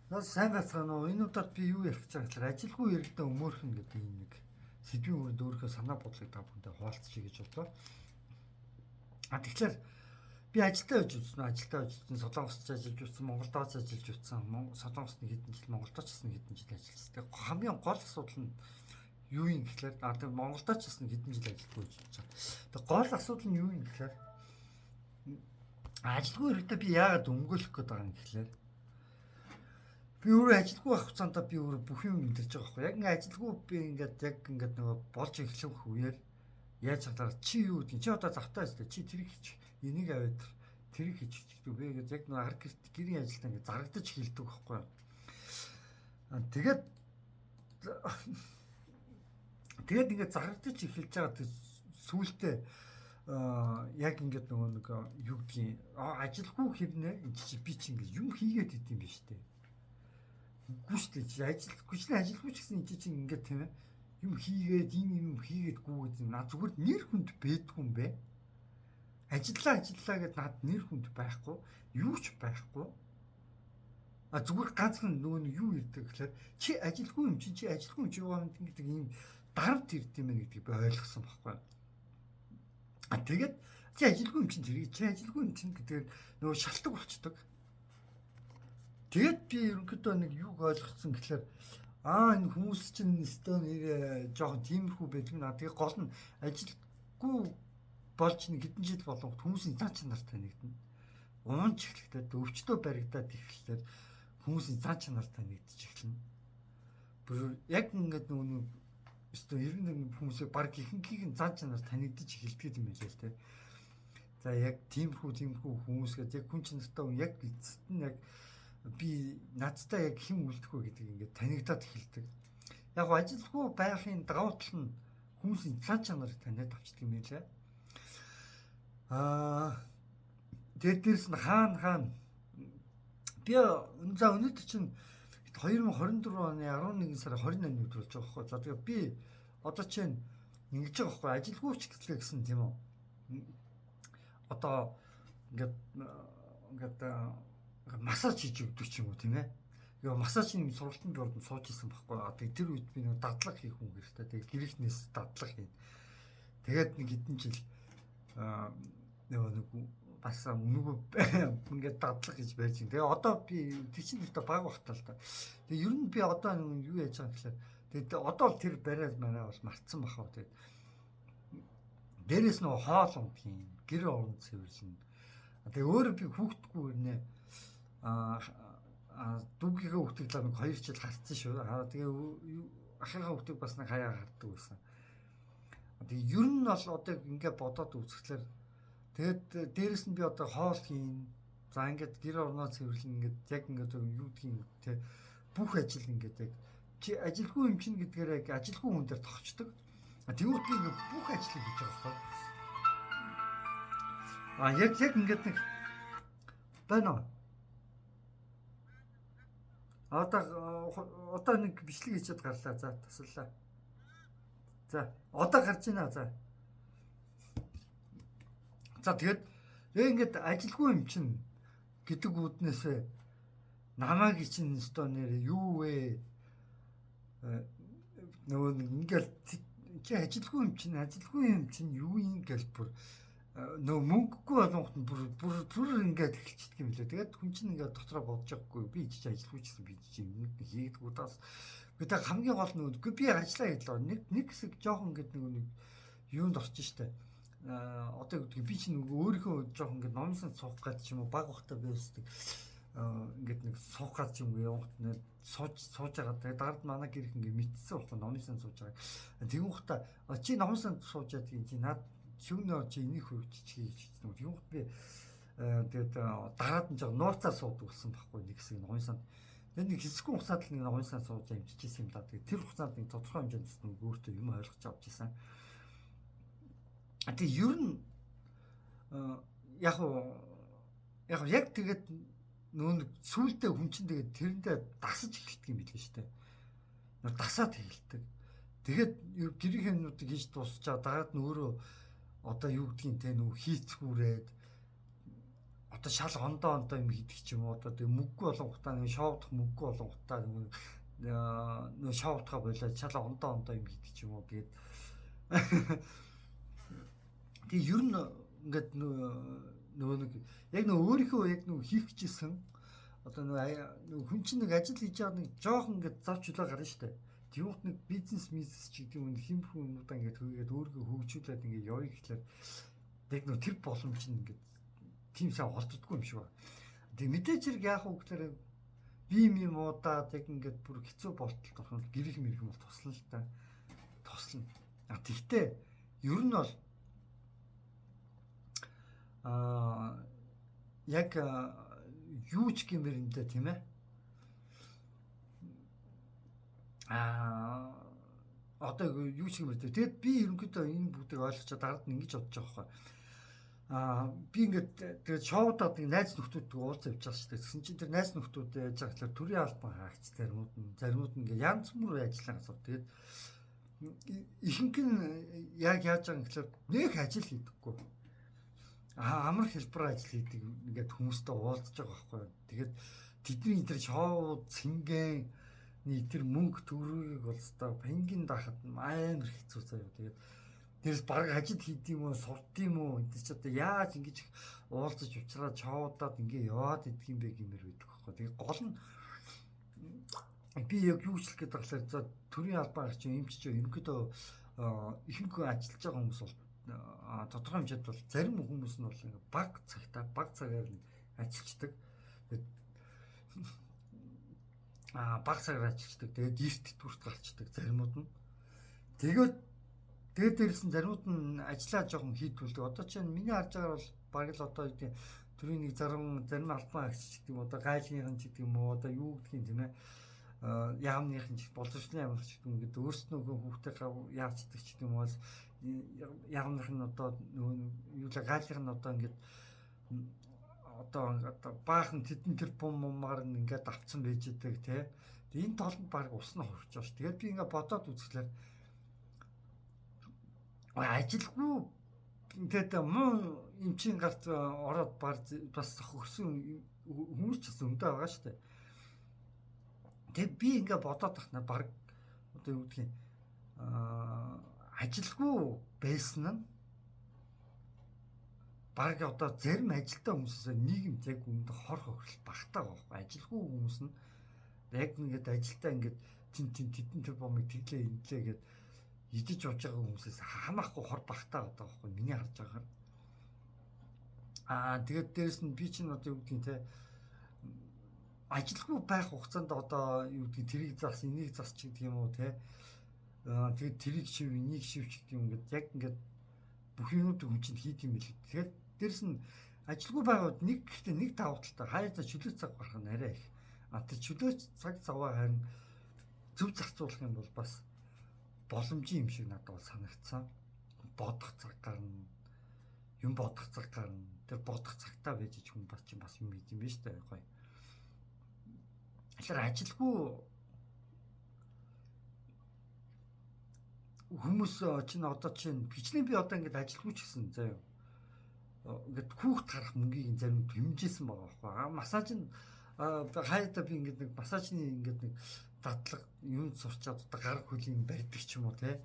Нас сайн байцгаана уу? Энэ удаад би юу ярих гэж байгаа гэхээр ажилгүй иргэдэд өмөөрхөн гэдэг юм нэг сэдвийн хүрээнд өөрийнхөө санаа бодлогыг та бүхэндээ хуваалцъя гэж бодлоо. Тэгэхээр би ажилдаа байж үзсэн, Солонгост ажиллаж үзсэн, Монголд ажиллаж үзсэн, Солонгост нэг хэдэн жил, Монголд ч гэсэн хэдэн жил ажилласан. Тэгээ хамгийн гол асуудал нь юу юм гэхээр тэгээ Монголд ч гэсэн хэдэн жил ажиллахгүй байж байгаа. Тэгээ гол асуудал нь юу юм гэхээр ажилгүй иргэдэд би яагаад өмгөөлөх гээд байгаа юм гэхээр би өөрөө ажилгүй байх хугацаанд би өөрөө бүх юм мэдэрч байгаа байхгүй. Яг ингээ ажилгүй би ингээд нөгөө болж эхлэх үеэр яаж чадаар чи юу гэдэг чи одоо завтай байстай чи тэрийг хийчих энийг аваад тэрийг хийчих гэдэг би ингээд яг нөгөө арга гэрийн ажилдаа ингээд зарагдаж эхэлдэг байхгүй. Тэгээд ингээд зарагдаж эхэлж байгаа сүүлдээ яг ингээд нөгөө нэг юу гэдгийг ажилгүй хэрнээ би чи ингээд юм хийгээд идэм биш үү? Үгүй шүү дээ. Ажилгүй ч гэсэн энэ чинь ингээд тийм ээ. Юм хийгээд юм хийгээд гүгээд юм. Зүгээр нэр хүнд бэдгүй юм бэ. Ажиллаа гэд над нэр хүнд байхгүй. Юу ч байхгүй. Зүгээр ганцхан нөгөө нь юу ирдэг гэхээр чи ажилгүй юм чи ажилгүй юм чи юу юм гэдэг ийм дарамт ирд юм гэдгийг би ойлгосон байхгүй. Тэгээд чи ажилгүй юм чинь гэдгээр нөгөө шалтгаан болчдөг. Тэгээд би ерөнхийдөө нэг юг ойлгоцсон гэхээр энэ хүмүүс чинь өстөө нэр жоохон тиймэрхүү байдаг наа. Тэгээ гол нь ажилгүй болж нэг хэдэн жил болгоход хүмүүсийн зан чанар танигдана. Уунч эхлэхдээ өвчтөө баригдаад ирэхлээр хүмүүсийн зан чанар танигдчих эхэлнэ. Бүр яг ингээд нөгөө өстөө 91 хүмүүсээ баг ихэнхийг зан чанар танигдчих эхэлдэг юм байлээ л дээ. За яг тиймэрхүү хүмүүсгээд яг хүн чанартай яг эцэст нь яг би надтай яг хэн үлдэх вэ гэдэг ингээд танигдаад эхэлдэг. Яг ажилгүй байхын давуу тал нь хүмүүсийн цаа чанарыг таниад авчдаг юм байлаа. Тэгээд дээрс нь хаана би өнөөдөр чинь 2024 оны 11 сарын 28-нд өдрүүлж байгаа байхгүй. За тэгээд би одоо чинь ингэж байгаа байхгүй ажилгүйч гэсэн тийм үү. Одоо ингээд массаж хийж өгдөг ч юм уу тийм ээ. Яа массажийн сургалтын дурд сууж исэн байхгүй. Тэгээ тэр үед би нэг дадлага хийх хүн гэртээ. Тэгээ гэрийнхнээс дадлага хийн. Тэгээд нэг хэдэн жил нэг бас үнэгүй ингээд дадлага хийж байж гин. Тэгээ одоо би тэр чинь өөртөө баг багтаа л та. Тэгээ ер нь би одоо юу яаж байгаа гэхээр тэгээд одоо л тэр барай бол мартсан бахаа. Тэгээд дээрээс нөгөө хоол ундгийн гэр орон цэвэрлэн. Тэгээ өөрөө би хүүхдгүй нэ дүүгийнхээ хүүхдийг л нэг 2 жил харцсан шүү. Тэгээ ахыгаа хүүхдийг бас нэг хаяа хардаг байсан. Тэгээ ер нь бол одоо ингээд бодоод үзэхлээр тэгээд дээрэс нь би одоо хоол хийн. За ингээд гэр орноо цэвэрлэн ингээд яг ингээд юу гэдгийг те бүх ажил ингээд яг чи ажилгүй юм чинь гэдгээр яг ажилгүй хүн дээр тогтчдөг. Тэгвэл би ингээд бүх ажлыг хийж байгаа байхгүй. Яг ингээд нэг байна уу? Одоо нэг бичлэг хийчихэд гарлаа. За тасаллаа. За одоо гарч байна. За тэгээд ингээд ажилгүй юм чинь гэдэг үднээсээ намайг чинь өстөө нэр юу вэ? Нөгөө ингээл чи ажилгүй юм чинь юу юм гээл бүр нөө мөнгөгүй болгоход бүр ингээд эхэлчихдэг юм лээ. Тэгээд хүн чинь ингээд дотроо бодож байгаагүй. Би ч ажилгүй гэсэн би чинь юм хийдэг удаас. Гэдэг хамгийн гол нь үгүй би ажиллаа хэлээ. Нэг хэсэг жоохон ингээд нэг юунд орчих штэ. Одоо гэдэг би чинь өөрийнхөө жоохон ингээд номсон суух гад ч юм уу баг бахта байсдаг. Ингээд нэг суух гад ч юм уу явахт нэг сууж байгаа. Тэгээд дард манай гэр их ингээд мэдсэн ухтаа номсон сууж байгаа. Тэгэн ухтаа чи номсон сууж яадаг юм чи наад шүүнөө чи энийг хөвчих юм. Тэгвэл би тэгээд дараад нь жоо нууцаар суудаг болсон байхгүй нэг хэсэг номсон. Тэгээд нэг хэсэггүй хугацаанд л нэг номсон сууж амжижсэн юм да. Тэгээд тэр хугацаанд нэг тодорхой хэмжээнд нэг өөртөө юм ойлгож авч ирсэн. Тэгээд ер нь яг тэгээд нөө сүүлдээ хүн чинь тэгээд тэрэндээ дасаж эхэлдэг юм билээ шүү дээ. Дасаад эхэлдэг. Тэгээд гэрийн юмнуудыг хийж дуусчаа дараад нь өөрөө одоо юу гэдгийг те нүү хийцгүүрээд одоо шал ондоо юм хийдэг ч юм уу, одоо тэг мөнгө болон гутаа нэг шоудах мөнгө болон гутаа нэг шоудахаа болоод шал ондоо юм хийдэг ч юм уу. Тэгээд тэг ер нь ингээд нөгөө нэг яг нөгөө өөрийнхөө яг нөгөө хийх гэжсэн одоо нөгөө хүн чинь нэг ажил хийж байгаа нэг жоохон ингээд зав чулаа гарна штэ. Тэгвэл нэг бизнес ч гэдэг юм хэмхэн юмудаа ингээд хөөгээд өөрийгөө хөгжүүлээд ингээд явъя гэхлээр яг нөгөө тэр боломж нь ингээд тийм сайн олддоггүй юм шиг байна. Тэг мэдээж хэрэг яах вэ гэхээр би юм удаад яг ингээд бүр хэцүү болтол тохиол гэрэх мэрхэн бол туслана л та. Туслана. Тэгтээ ер нь бол яг юу ч гэмээр юм дэ тийм ээ. Одоо юу ч гэмээр дэ. Тэгэд би ерөнхийдөө энэ бүгдийг ойлгочоод дараад нь ингэж бодож байгаа байхгүй. Би ингээд тэгээд шоудаад нэг найз нөхдүүдтэй уулзаж явж байгаа шүү дээ. Тэгсэн чинь тэр найз нөхдүүд яаж байгаа гэхээр төрийн албан хаагч заримуд нь ингээд янз бүр ажиллаа гэсэн. Тэгээд ихэнх нь яг яаж байгаа гэхээр нэг ажил хийдэггүй. Амар хэлбэр ажил хийдэг ингээд хүмүүстэй уулзаж байгаа байхгүй. Тэгээд тэдний тэр шоуд цэнгэн тэр мөнгө төгрөгийг бол өстой пангин дахад амар хэцүү заяа. Тэгээд тэрс баг ажил хийд юм уу, сурт юм уу, энэ ч одоо яаж ингэж уулзаж уучраад шоудаад ингээ яваад идэх юм бэ гэмээр байдаг байхгүй. Тэгээд гол нь би яг юу ч хэлэх гээд байгаа л төрийн албан хаагч юм ч ерөнхийдөө ихэнх ажиллаж байгаа хүмүүс бол тодорхой хэмжээнд бол зарим хүмүүс нь бол ингээ баг цагаар ажилладаг. Баг цагаар ажилладаг. Тэгээд эрт төрт гарчдаг заримуд нь. Тэгээд дээрээс нь заримуд нь ажиллаа жоохон хийдүүлдэг. Одоо чинь миний харж байгаагаар бол баг л одоо төрийн нэг зарим албан хаагч гэдэг юм одоо гайлгын ч гэдэг юм уу одоо юу гэдгийг тийм ээ. Яамныхын ч боловсролын яамч гэдэг юм гээд өөрснөө хүүхдээ яачдаг ч гэдэг юм бол яамных нь одоо юу л гайлгын нь одоо ингээд одоо баахан тедэн тэр буммаар ингээд авцсан байж идэг тий. Энэ толгонд баг уснаа хувирч байгаа ш. Тэгээд би ингээд бодоод үзэхлээр ажилгүй тэгээд муу эмчийн гарт ороод бас хөрсөн хүмүүс ч гэсэн өндөө байгаа ш. Тэгээд би ингээд бодоод тахна баг одоо юу гэдгийг ажилгүй байсан нь баг одоо зарим ажилтаа хүмүүсээс нийгэмд яг үүнд хор хохирол багтаа байгаа. Ажилгүй хүмүүс нь яг ингээд ажилтаа ингээд тэн тэр бомыг тэглээ инлээ гэд идэж ууж байгаа хүмүүсээс хамаахгүй хор багтаа байгаа байхгүй миний харж байгаагаар. Тэгээд дээрэс нь би чинь одоо юу гэдгийг те ажилгүй байх хугацаанд одоо юу гэдгийг тэрийг зас энийг зас ч гэдэг юм уу те. Тэгээд тэрийг шив энийг шив ч гэдэг юм ингээд яг ингээд бүх юмуд хүн чинь хийд юм билээ. Тэгээд дээрэс нь ажилгүй байгууд нэг гэхдээ нэг давуу талтай хайртай чөлөө цаг гарах нь арай их. Тэр чөлөө цаг заваа харин зөв зарцуулах юм бол бас боломжийн юм шиг надад бол санагдсан. Бодох цаг гарна. Юм бодох цаг гарна. Тэр бодох цагтаа байж хүн бас юм хийд юм биш үү гоё. Тэгэхээр ажилгүй хүмүүс чинь одоо чинь бичнээ би одоо ингээд ажилгүй ч гэсэн заяа. Ингээд хүүхд гарах мөнгийг зарим хэмжээсэн байгаа байхгүй. Массаж нь хайдаа би ингээд нэг массажны ингээд нэг дадлаг юм сурчаад одоо гар хөлийн барьдаг ч юм уу те.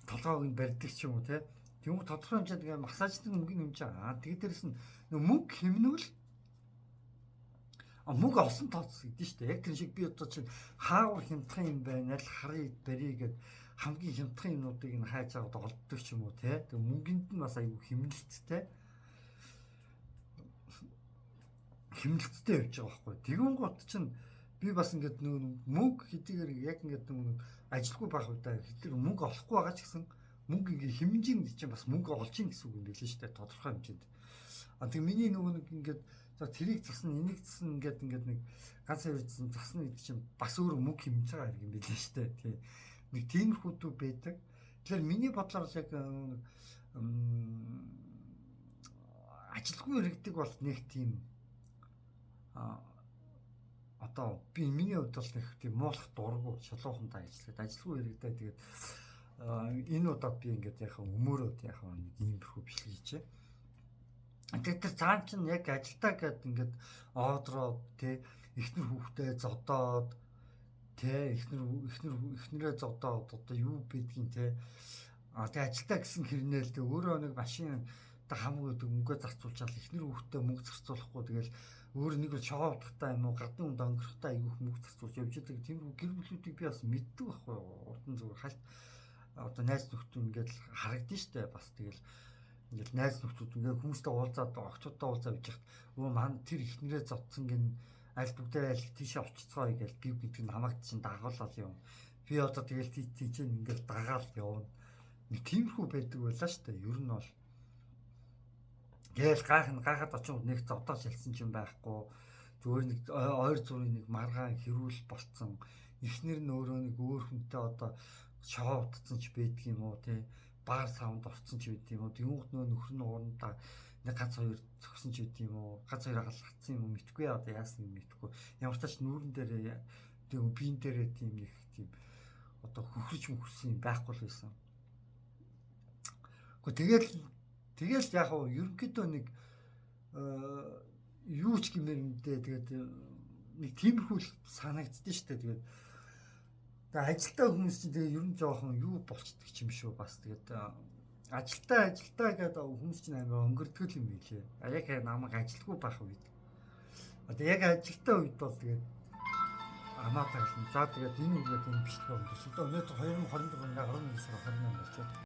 Толгойг нь барьдаг ч юм уу те. Тэгвэл тодорхой хэмжээнд ингээд массажны мөнгөний хэмж байгаа. Тэгээд дээрэс нь мөнгө хэмнвэл мөнгө олсон тооцсон гэдэг нь шүү дээ. Яг тэр шиг би одоо чинь хаавар хямдхан юм байна. Аль харыг барья гэд хамгийн хямдхан юмнуудыг нь хайж аваад олддог ч юм уу те. Тэг мөнгөнд нь бас айгүй хэмнэлттэй. Хэмнэлттэй явж байгаа байхгүй. Тэгүн гот чинь би бас ингээд мөнгө хэдийгээр яг ингээд ажилгүй байх удаа хэдийгээр мөнгө олохгүй байгаа ч гэсэн мөнгө ингээд хэмжин чинь бас мөнгө олж ийн гэсэн үг юм билээ шүү дээ. Тодорхой хэмжээнд. Тэг миний нэг ингээд за тэрийг засна энийг засна ингээд нэг ганц хэвчсэн засна гэдэг чинь бас өөр мөнгө хэмж байгаа юм билээ шүү дээ. Тий. Нэг тиймэрхүү байдаг. Тэгэхээр миний бодлоор яг ажилгүй иргэдэг бол нэг тийм одоо би миний хувьд бол нэг тийм муулах дурггүй шалуухандаа ажилгүй иргэдээ тэгээд энэ удаад би ингээд яхаа өмөрөөд яхаа нэг иймэрхүү бичлэг хийчээ. Тэгээд тэр цаан чинь яг ажилтаа гээд ингээд одроод те эхнэр хүүхдээ зодоод те эхнэрээ зодоод одоо юу бидгийн те тэг ажилтаа гэсэн хэрнээл тэг өөрөө нэг машин та хамгүй мөнгө зарцуулчаал эхнэр хүүхдээ мөнгө зарцуулахгүй тэгэл өөр нэг л шоговдохтай юм уу гадны үнд өнгөрөхтэй айгүйх мөнгө зарцуулж явж байгаа тийм гэр бүлүүдийг би бас мэддэг байхгүй урдан зүгээр хальт одоо найз нөхдөд ингээд харагдсан штэ бас тэгэл ингээд найз нөхдөд ингээд хүмүүстэй уулзаад огтудтай уулзаад явж хат өө ман тэр ихнэрээ зодсон гин аль бүгдээ аль тийшээ очицгоо гэж гів гэдэг нь хамаагт чинь дагуулаад юм. Би одоо тэгэл тийч ингээд дагаал явна. Нэг тиймэрхүү байдаг байлаа штэ. Ер нь бол гээл гайхаад очиод нэг зодоос ялсан ч юм байхгүй. Зүгээр нэг ойр зургийн нэг маргаан хэрүүл болцсон. Ихнэр нь өөрөө нэг өөр хүнтэй одоо шоудсан ч байдаг юм уу тий баар саунд орцсон ч байд юм уу тэнгуут нөхөр нь уурандаа нэг ганц хоёр зөксөн ч байд юм уу ганц хоёр алгацсан юм уу мэдгүй одоо яасан юм мэдгүй ямар ч тач нүүрэн дээр тийм биен дээрээ тийм нэг тийм одоо хөхрөж мөхөрсөн юм байхгүй л байсан. Гэхдээ тэгэл яг нь ерөнхийдөө нэг юу ч гэмээр мэдээ тэгээд нэг тиймэрхүү санагддээ шүү дээ тэгээд тэгээ ажилтаа хүмүүс чинь тэгээ ер нь жоохон юу болчдөг юм шүү бас тэгээд ажилтаа гэдэг хүмүүс чинь амар өнгөрдөг юм билээ. Яг намайг ажилгүй байх үед. Одоо яг ажилтаа үед бол тэгээд амаа таглан. За тэгээд энэ үгээд энэ бичлэг юм биш. Одоо өнөөдөр 2024 оны 11 сар 28 болчихсон.